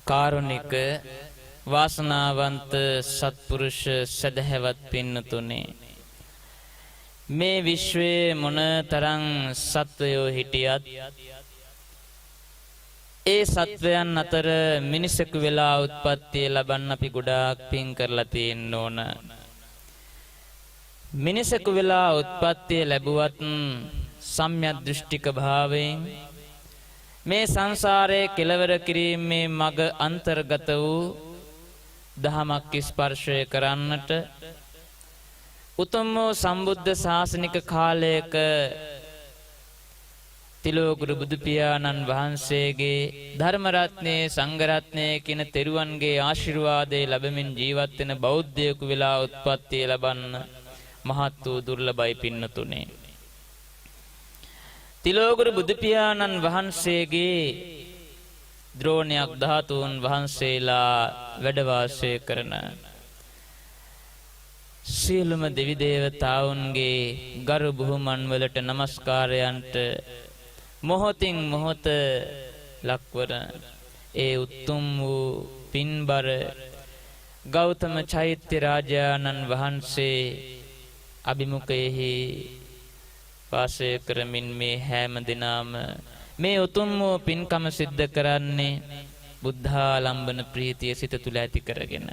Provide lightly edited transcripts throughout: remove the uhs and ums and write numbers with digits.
කාරුණික වාසනාවන්ත සත්පුරුෂ සදහැවත් පින්නතුනේ මේ විශ්වයේ මොන තරම් සත්වයෝ හිටියත් ඒ සත්වයන් අතර මිනිසෙකු වෙලා උත්පත්තිය ලබන්න අපි ගොඩාක් පින් කරලා තියෙන්න ඕන. මිනිසෙකු වෙලා උත්පත්තිය ලැබුවත් සම්‍යක් දෘෂ්ටික භාවයෙන් මේ සංසාරයේ කෙලවර කිරීමේ මඟ අන්තර්ගත වූ දහමක් ස්පර්ශය කරන්නට උතුම් වූ සම්බුද්ධ ශාසනික කාලයක තිලෝගුරු බුදු පියාණන් වහන්සේගේ ධර්ම රත්නයේ සංඝ රත්නයේ කින තෙරුවන්ගේ ආශිර්වාදයේ ලැබමින් ජීවත් වෙන බෞද්ධයෙකු වෙලා උත්පත්තිය ලබන්න මහත් වූ දුර්ලභයි පින්නතුනේ. තිලෝගුරු බුදු පියාණන් වහන්සේගේ ද්‍රෝණයක් ධාතුන් වහන්සේලා වැඩ වාසය කරන සියලුම දෙවි දේවතාවුන්ගේ ගරු බුහුමන් වලට නමස්කාරයන්ට මොහොතින් මොහොත ලක්වන ඒ උතුම් වූ පින්බර ගෞතම චෛත්‍ය රාජානන් වහන්සේ අභිමුඛයෙහි වාසය කරමින් මේ හැම දිනම මේ උතුම් වූ පින්කම සිද්ධ කරන්නේ බුද්ධාලම්බන ප්‍රීතිය සිත තුළ ඇති කරගෙන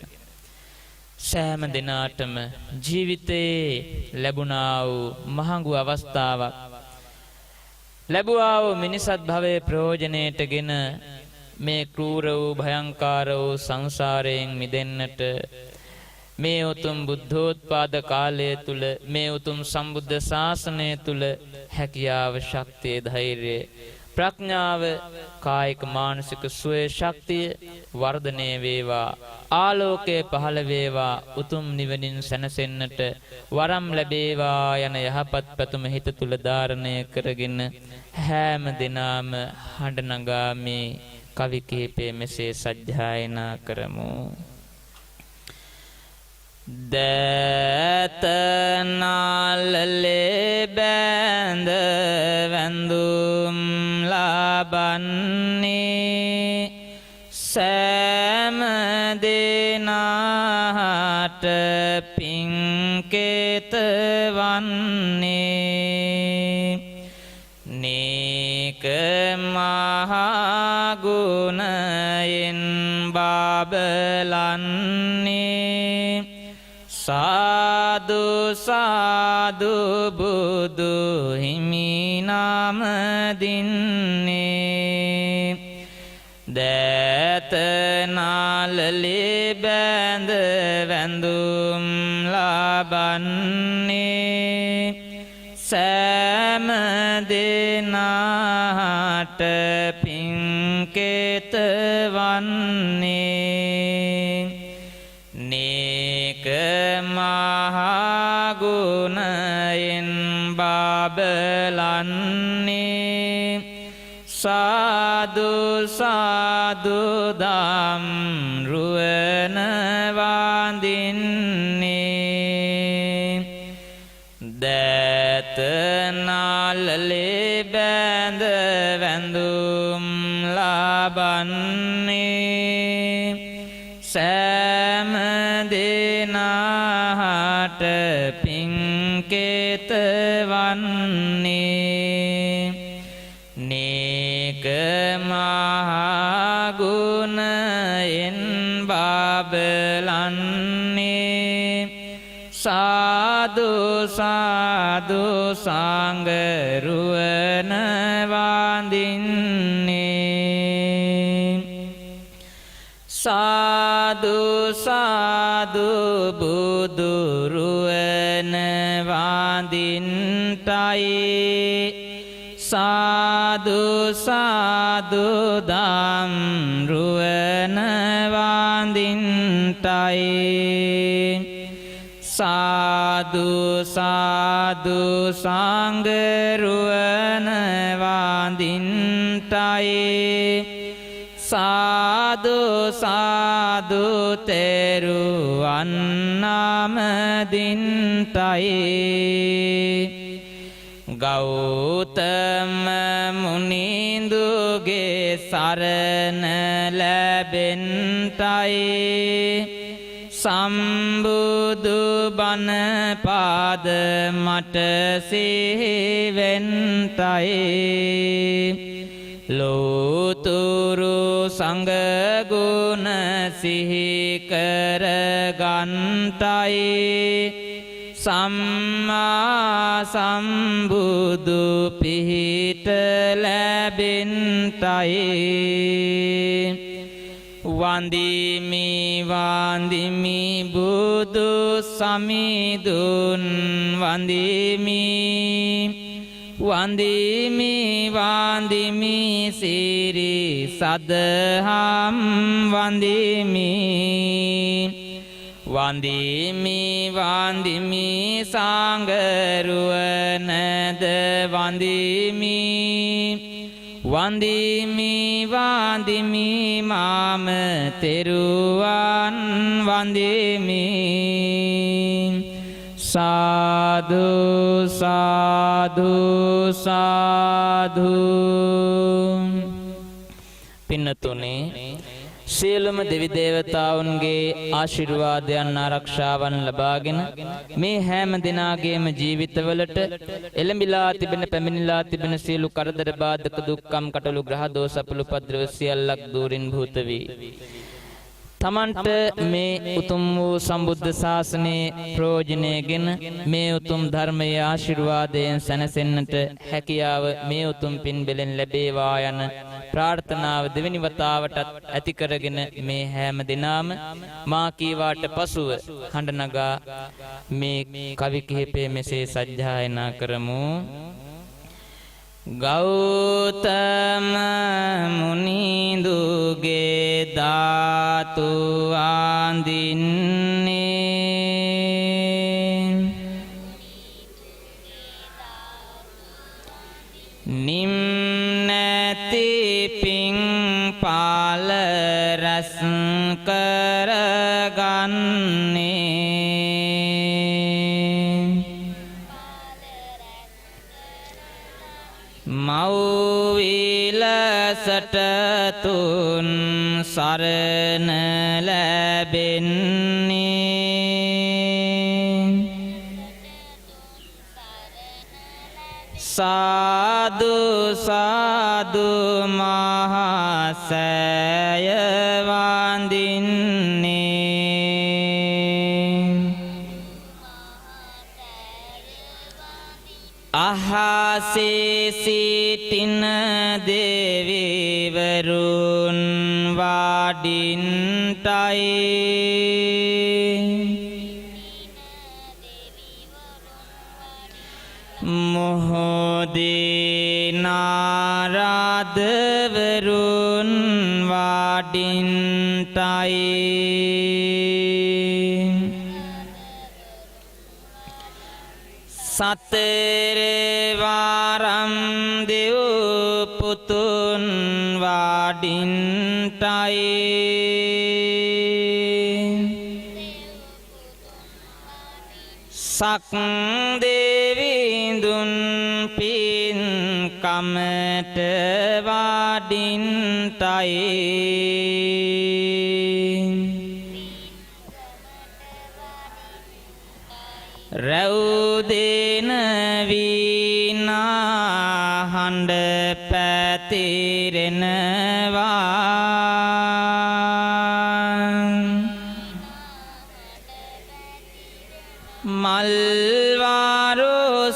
සෑම දිනාටම ජීවිතේ ලැබුණා වූ මහඟු අවස්ථාවක් ලැබුවා වූ මිනිසත් භවයේ ප්‍රයෝජනයටගෙන මේ ක්‍රූර වූ භයංකාර වූ සංසාරයෙන් මිදෙන්නට මේ උතුම් බුද්ධෝත්පාද කාලය තුල මේ උතුම් සම්බුද්ධ ශාසනය තුල හැකියාව ශක්තිය ධෛර්යය ප්‍රඥාව කායික මානසික සුවය ශක්තිය වර්ධනය වේවා ආලෝකය පහළ වේවා උතුම් නිවනින් සැනසෙන්නට වරම් ලැබේවා යන යහපත් පැතුම හිත තුල ධාරණය කරගෙන හැම දිනම හඬ නගා මේ කවි කීපය මෙසේ සජ්ජායනා කරමු. දතනාලලේ බැඳ වැඳුම් ලබන්නේ සෑම දිනාට පින්කේත වන්නේ නේක මහා ගුණයෙන් බබලන්නේ සාදු සාදු බුදු හිමි නාම දින්නේ දතනාලලේ බැඳ වැඳුම් ලබන්නේ සෑම දිනාට පින්කේත වන්නේ නේක මහා ගුණයෙන් බබලන්නේ සාදු සාදු දම් රුවන වඳින්නේ දතනාලලේ බැඳ වැඳුම් ලබන්නේ සෑම දිනාට පින්කේත වන්නේ නේක මහා ගුණයෙන් බබලන්නේ සාදු සාදු සංඝ රුවන වඳින්නේ සාදු සාදු බුදු රුවන වඳින්ටයි සාදු සාදු දම් රුවන වඳින්ටයි සාදු සාදු සංඝ රුවන වඳින්ටයි සාදු සාදු තෙරුවන් නමදින්ටයි ගෞතම මුනිඳුගේ සරණ ලැබෙන්ටයි සම්බුදු බණ පාද මට සිහිවෙන්ටයි ලෝතුරු සංඝ ගුණ සිහි කර ගන්ටයි සම්මා සම්බුදු පිහිට ලැබෙන්ටයි වන්දිමි වන්දිමි බුදු සමිඳුන් වන්දිමි වන්දිමි වන්දිමි සිරි සදහම් වන්දිමි වන්දිමි වන්දිමි සංඝරුවනද වන්දිමි වන්දිමි වන්දිමි මාම තෙරුවන් වන්දිමි සාදු සාදු සාදු පින්නතුනේ සියලුම දෙවි දේවතාවුන්ගේ ආශිර්වාදයන් ආරක්ෂාවන් ලබාගෙන මේ හැම දිනාගේම ජීවිතවලට එළඹිලා තිබෙන පැමිණිලා තිබෙන සියලු කරදර බාධක දුක්ඛම් කටළු ග්‍රහ දෝෂ අපලු පද්‍රව සියල්ලක් දූරින් භූත වේ තමන්ට මේ උතුම් වූ සම්බුද්ධ ශාසනයේ ප්‍රයෝජනයගෙන මේ උතුම් ධර්මයේ ආශිර්වාදයෙන් සැනසෙන්නට හැකියාව මේ උතුම් පින් බෙලෙන් ලැබේවා යන ප්‍රාර්ථනාව දෙවෙනි වතාවටත් ඇති කරගෙන මේ හැම දිනම මා කීවාට පසුව හඬ නගා මේ කවි කිහිපය මෙසේ සජ්ජායනා කරමු ගෞතම මුනිඳුගේ ධාතු ආඳින්නේ නිම්නති පිං පාල රස කරගන්නේ මෞවිලසට තුන් සරණ ලැබෙන්නේ සාදු සාදු මහසෑය වඳින්නේ අහසේ සිටින දෙවිවරුන් වඩින්ටයි මොහොතේ නාරදවරුන් වඩින්ටයි සතර වාරම් දෙව් පුතුන් වඩින්ටයි සක් දෙවිඳුන් පින් කමට වඩින්ටයි රැවුදෙන වීණා හඬ පැතිරෙනවා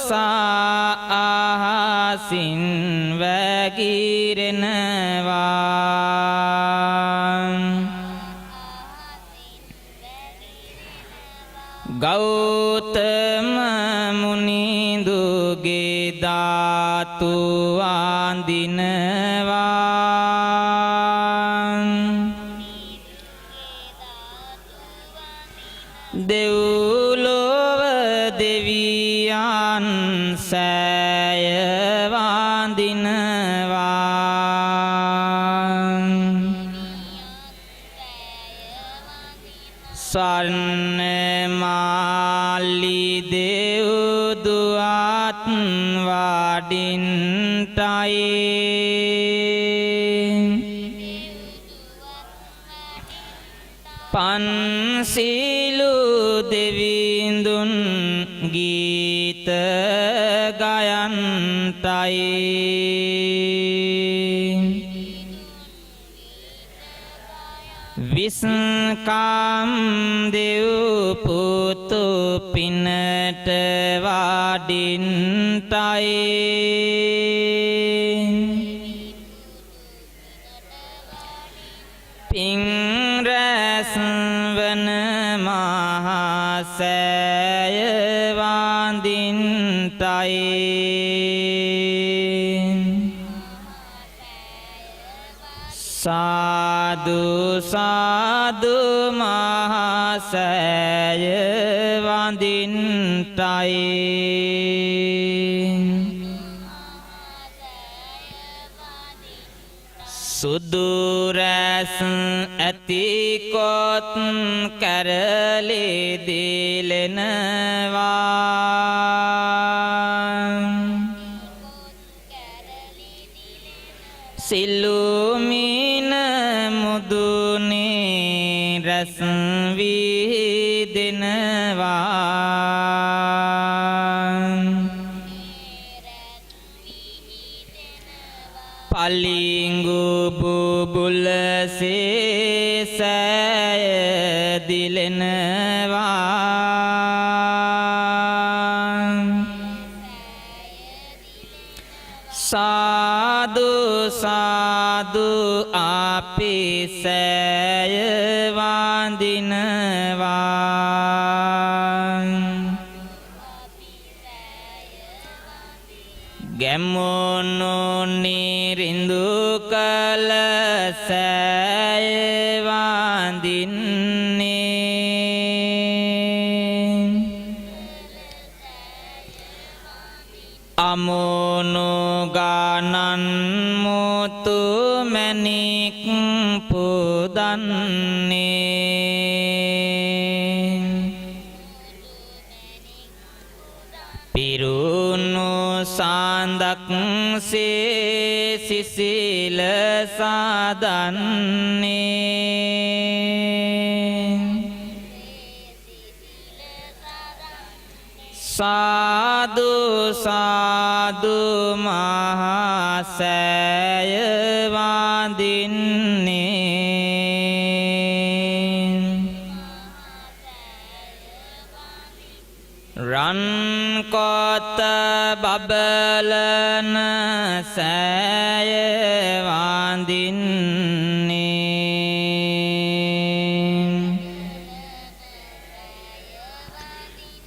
මල්වාරෝසා අහසින් වැගිරෙනවා ගෞතම මුනිඳුගේ ධාතු ආඳිනවා දෙව්ලොව දෙවියන් සෑය වඳිනවා ස්වර්ණ මාලි දෙව් දුවත් වඩින්ටයි පන්සිලු දෙවිඳුන් ගීත ගයන්තයි විස්කාම් දෙව් පුතු පිනට වඩින්තයි පිං රැස් වන මහසෑය වඳින්තයි සාදු සාදු මහසෑය වඳින්තයි සුදු රැස් ඇති කොත් කැරලි දිලෙනවා සිල්ලුමින මුදුනේ රැස් විදිනවා පලිංගු බුබුලසේ සෑය දිලෙනවා සාදු සාදු අපි සෑය වඳිනවා ගැමුණු නිරිඳු කල සෑය වඳින්නේ අමුණු ගානන් මුතු මැණික් පුදන්නේ පිරුණු සාන්දක් සේ සිසිල සාදන්නේ සාදු සාදු මහසෑය වඳින්නේ රන් කොත බබලන සෑය වඳින්නේ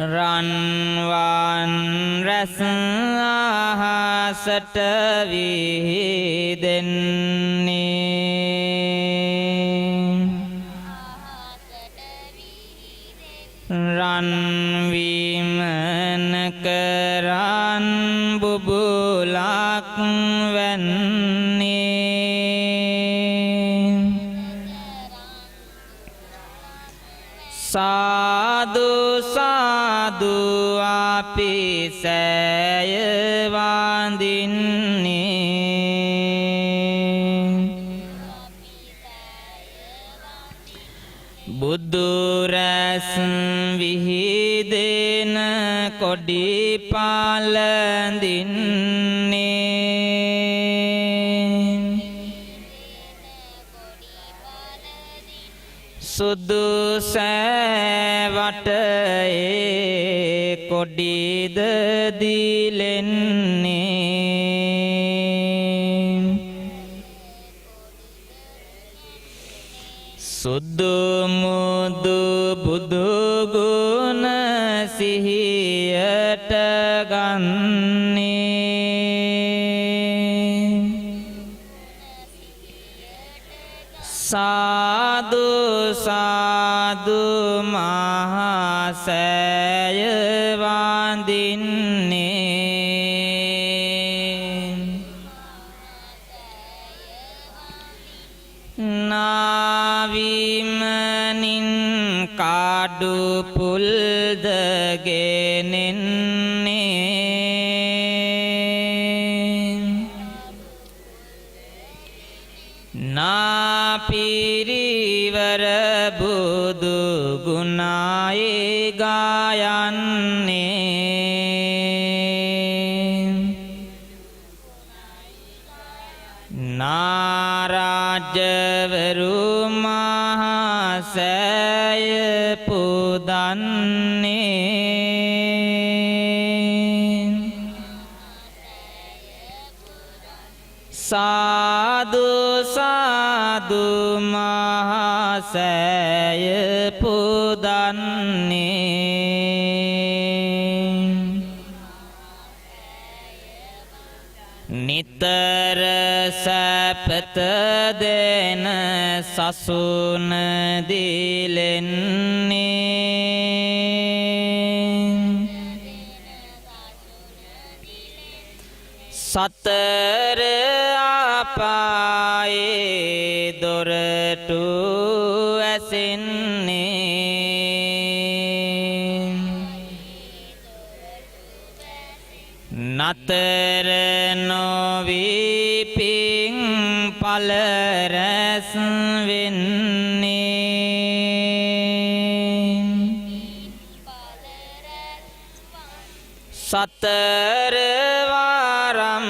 රන්වන් රැස් අහසට විහිදෙන්නේ රන් විමනක රන් බුබුලක් වැන්නේ සාදු සාදු අපි සෑය වඳින්නේ බුදු රැස් විහිදෙන කොඩි පාලඳින්නේ සුදු සෑවටේ කොඩිද දිලෙන්නේ සුදු මුදු බුදු ගුණ සිහියට ගන්නේ සාදු සාදු මහසෑය වඳින්නේ නාවිමනින් කාඩු පුල්ද ගෙනෙන්නේ නාපිරි ගිරිවර බුදු ගුණයි ගායන්නේ නාරාජ්‍යවරු මහසෑය පුදන්නේ සාදු සාදු මහසෑය පුදන්නේ නිතර සැපත දෙන සසුන දිලෙන්නේ සතර අපායේ දොරටු ඇසෙන්නේ නතර නොවී පිං පල රැස් වෙන්නේ සතර වාරම්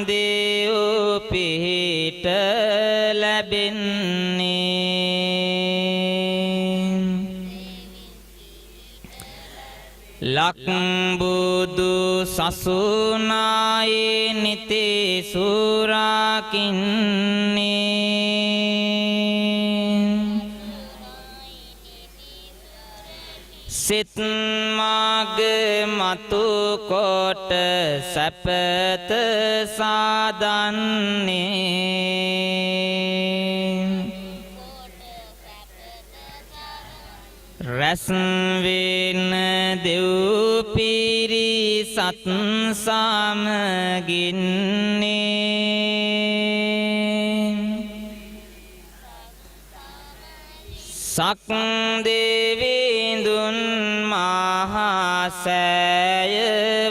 දේව පිහිට ලැබෙන්නේ ලක්බුදු සසුනායේ නිති සුරකින්නේ සිත මග මතු කොට සැපත සාදන්නේ රැස් වෙන දෙව් පිරිසත් සමගින්නේ සක් දෙවිඳුන් මහසෑය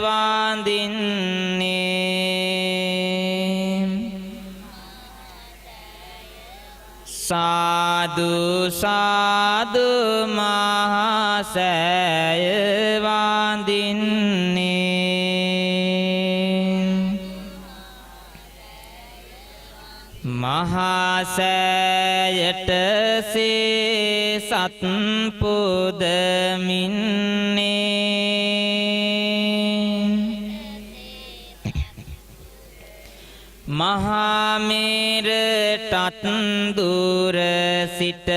වඳින්නේ සාදු සාදු මහසෑය වඳින්නේ මහසෑයට සත් පුදමින්නේ මහමෙරටත් දුර සිට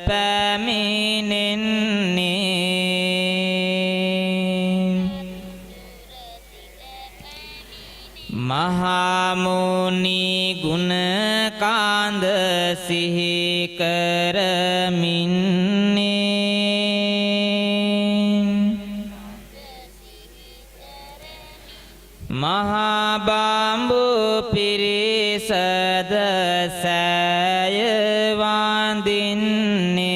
පැමිණෙන්නේ මහමුනි ගුණ කාන්ද සිහි කරමින්නේ මහා බඹු පිරිසද සෑය වඳින්නේ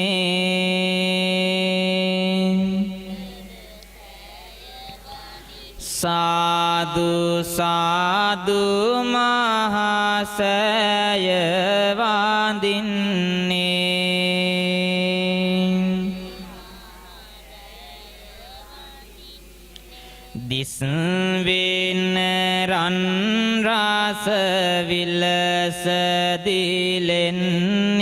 සාදු සාදු මහසෑය වඳින්නේ දිස් වෙන රන් රස විලස දිලෙන්නේ